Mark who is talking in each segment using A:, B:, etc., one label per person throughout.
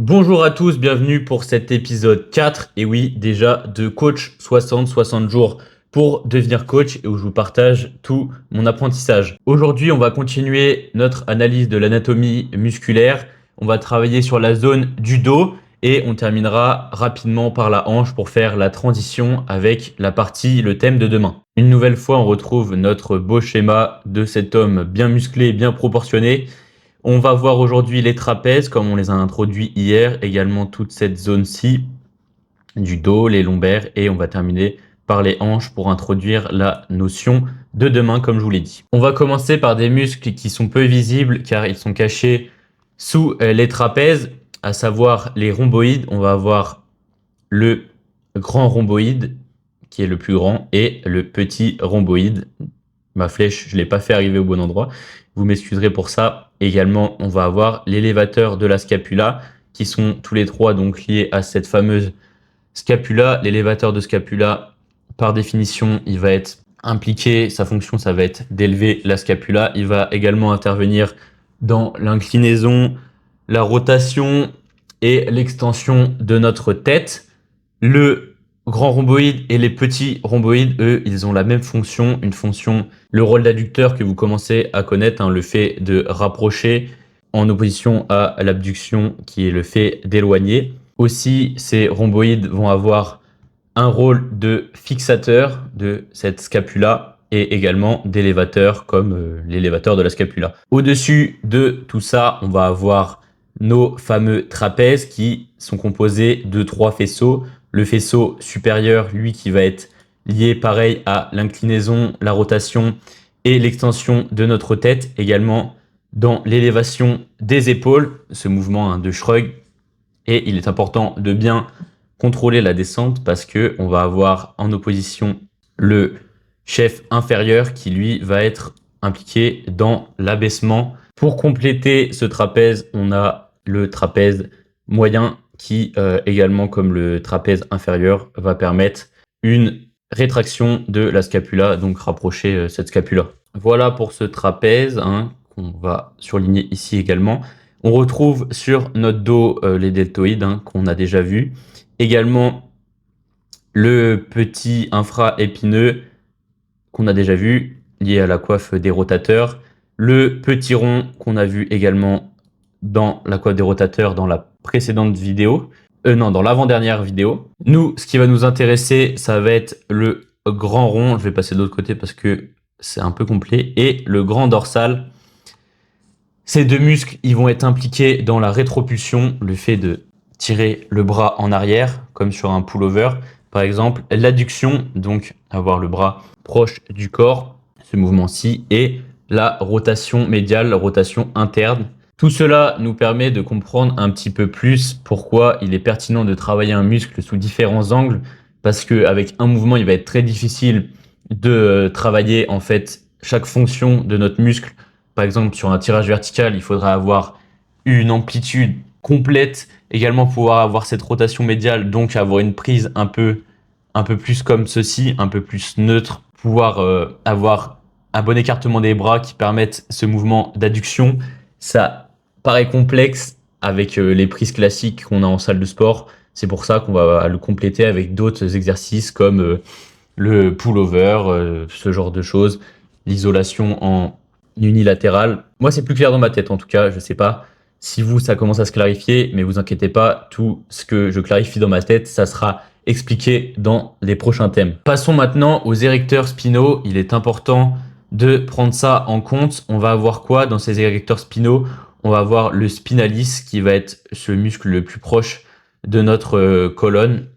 A: Bonjour à tous, bienvenue pour cet épisode 4, et oui, déjà de coach 60 jours pour devenir coach et où je vous partage tout mon apprentissage. Aujourd'hui, on va continuer notre analyse de l'anatomie musculaire, on va travailler sur la zone du dos et on terminera rapidement par la hanche pour faire la transition avec le thème de demain. Une nouvelle fois, on retrouve notre beau schéma de cet homme bien musclé, bien proportionné. On va voir aujourd'hui les trapèzes comme on les a introduits hier, également toute cette zone-ci du dos, les lombaires, et on va terminer par les hanches pour introduire la notion de demain comme je vous l'ai dit. On va commencer par des muscles qui sont peu visibles car ils sont cachés sous les trapèzes, à savoir les rhomboïdes. On va avoir le grand rhomboïde qui est le plus grand et le petit rhomboïde. Ma flèche, je ne l'ai pas fait arriver au bon endroit. Vous m'excuserez pour ça. Également, on va avoir l'élévateur de la scapula qui sont tous les trois donc liés à cette fameuse scapula. L'élévateur de scapula, par définition, il va être impliqué. Sa fonction, ça va être d'élever la scapula. Il va également intervenir dans l'inclinaison, la rotation et l'extension de notre tête. Le grand rhomboïde et les petits rhomboïdes, eux, ils ont la même fonction, le rôle d'adducteur que vous commencez à connaître, le fait de rapprocher en opposition à l'abduction qui est le fait d'éloigner. Aussi, ces rhomboïdes vont avoir un rôle de fixateur de cette scapula et également d'élévateur comme l'élévateur de la scapula. Au-dessus de tout ça, on va avoir nos fameux trapèzes qui sont composés de 3 faisceaux. Le faisceau supérieur, lui, qui va être lié pareil à l'inclinaison, la rotation et l'extension de notre tête, également dans l'élévation des épaules, ce mouvement de shrug. Et il est important de bien contrôler la descente parce que on va avoir en opposition le chef inférieur qui lui va être impliqué dans l'abaissement. Pour compléter ce trapèze, on a le trapèze moyen qui également comme le trapèze inférieur va permettre une rétraction de la scapula, donc rapprocher cette scapula. Voilà pour ce trapèze qu'on va surligner ici également. On retrouve sur notre dos les deltoïdes qu'on a déjà vu. Également le petit infra-épineux qu'on a déjà vu, lié à la coiffe des rotateurs. Le petit rond qu'on a vu également dans la coiffe des rotateurs dans la précédente vidéo. Dans l'avant-dernière vidéo. Nous, ce qui va nous intéresser, ça va être le grand rond. Je vais passer de l'autre côté parce que c'est un peu complet. Et le grand dorsal. Ces deux muscles, ils vont être impliqués dans la rétropulsion, le fait de tirer le bras en arrière, comme sur un pullover. Par exemple, l'adduction, donc avoir le bras proche du corps, ce mouvement-ci, et la rotation médiale, la rotation interne. Tout cela nous permet de comprendre un petit peu plus pourquoi il est pertinent de travailler un muscle sous différents angles, parce qu'avec un mouvement, il va être très difficile de travailler en fait chaque fonction de notre muscle. Par exemple, sur un tirage vertical, il faudra avoir une amplitude complète, également pouvoir avoir cette rotation médiale, donc avoir une prise un peu plus comme ceci, un peu plus neutre, pouvoir avoir un bon écartement des bras qui permettent ce mouvement d'adduction. Ça paraît complexe avec les prises classiques qu'on a en salle de sport. C'est pour ça qu'on va le compléter avec d'autres exercices comme le pullover, ce genre de choses, l'isolation en unilatérale. Moi, c'est plus clair dans ma tête en tout cas. Je sais pas si vous, ça commence à se clarifier, mais vous inquiétez pas, tout ce que je clarifie dans ma tête, ça sera expliqué dans les prochains thèmes. Passons maintenant aux érecteurs spinaux. Il est important de prendre ça en compte. On va avoir quoi dans ces érecteurs spinaux? On va avoir le spinalis qui va être ce muscle le plus proche de notre colonne.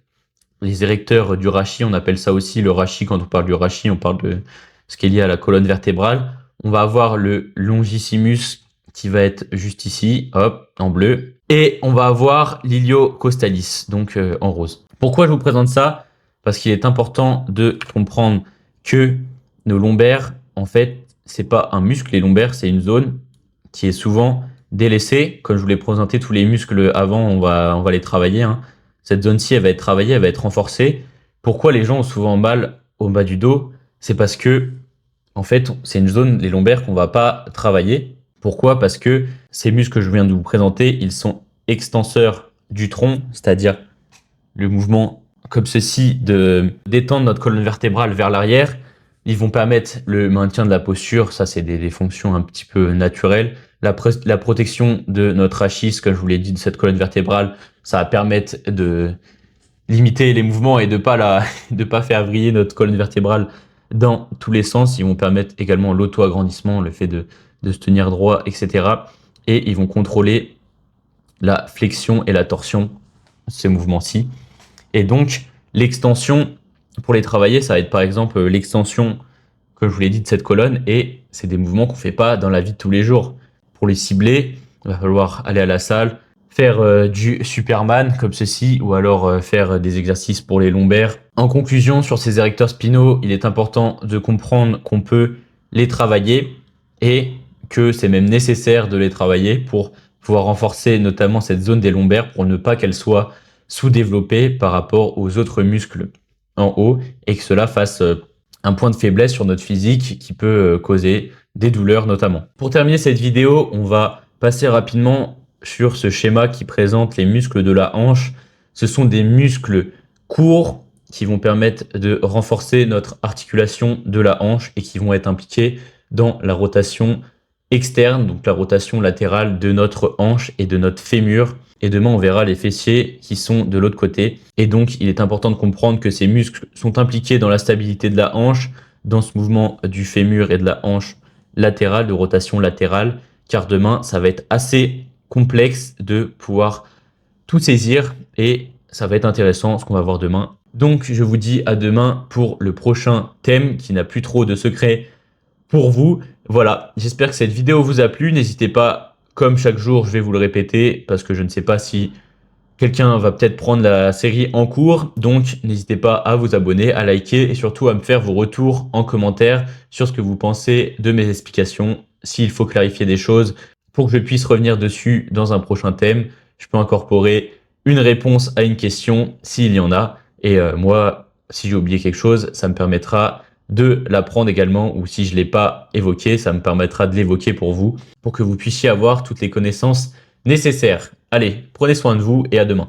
A: Les érecteurs du rachis, on appelle ça aussi le rachis. Quand on parle du rachis, on parle de ce qui est lié à la colonne vertébrale. On va avoir le longissimus qui va être juste ici, hop, en bleu. Et on va avoir l'iliocostalis, donc en rose. Pourquoi je vous présente ça? Parce qu'il est important de comprendre que nos lombaires, en fait, c'est pas un muscle. Les lombaires, c'est une zone qui est souvent délaissée. Comme je vous l'ai présenté, tous les muscles avant, on va les travailler. Cette zone-ci, elle va être travaillée, elle va être renforcée. Pourquoi les gens ont souvent mal au bas du dos? C'est parce que, en fait, c'est une zone, les lombaires, qu'on va pas travailler. Pourquoi? Parce que ces muscles que je viens de vous présenter, ils sont extenseurs du tronc, c'est-à-dire le mouvement comme ceci de détendre notre colonne vertébrale vers l'arrière. Ils vont permettre le maintien de la posture, ça c'est des fonctions un petit peu naturelles. La protection de notre rachis, comme je vous l'ai dit, de cette colonne vertébrale, ça va permettre de limiter les mouvements et de pas faire vriller notre colonne vertébrale dans tous les sens. Ils vont permettre également l'auto-agrandissement, le fait de se tenir droit, etc. Et ils vont contrôler la flexion et la torsion, ces mouvements-ci. Et donc, l'extension, pour les travailler, ça va être par exemple l'extension, comme je vous l'ai dit, de cette colonne. Et c'est des mouvements qu'on ne fait pas dans la vie de tous les jours. Pour les cibler, il va falloir aller à la salle, faire du Superman comme ceci, ou alors faire des exercices pour les lombaires. En conclusion, sur ces érecteurs spinaux, il est important de comprendre qu'on peut les travailler et que c'est même nécessaire de les travailler pour pouvoir renforcer notamment cette zone des lombaires pour ne pas qu'elle soit sous-développée par rapport aux autres muscles en haut et que cela fasse un point de faiblesse sur notre physique qui peut causer des douleurs notamment. Pour terminer cette vidéo, on va passer rapidement sur ce schéma qui présente les muscles de la hanche. Ce sont des muscles courts qui vont permettre de renforcer notre articulation de la hanche et qui vont être impliqués dans la rotation externe, donc la rotation latérale de notre hanche et de notre fémur. Et demain, on verra les fessiers qui sont de l'autre côté. Et donc, il est important de comprendre que ces muscles sont impliqués dans la stabilité de la hanche, dans ce mouvement du fémur et de la hanche latérale, de rotation latérale, car demain, ça va être assez complexe de pouvoir tout saisir et ça va être intéressant ce qu'on va voir demain. Donc, je vous dis à demain pour le prochain thème qui n'a plus trop de secrets pour vous. Voilà, j'espère que cette vidéo vous a plu. N'hésitez pas, comme chaque jour, je vais vous le répéter parce que je ne sais pas si quelqu'un va peut-être prendre la série en cours. Donc, n'hésitez pas à vous abonner, à liker et surtout à me faire vos retours en commentaire sur ce que vous pensez de mes explications. S'il faut clarifier des choses pour que je puisse revenir dessus dans un prochain thème, je peux incorporer une réponse à une question s'il y en a. Et moi, si j'ai oublié quelque chose, ça me permettra de l'apprendre également, ou si je ne l'ai pas évoqué, ça me permettra de l'évoquer pour vous, pour que vous puissiez avoir toutes les connaissances nécessaires. Allez, prenez soin de vous et à demain.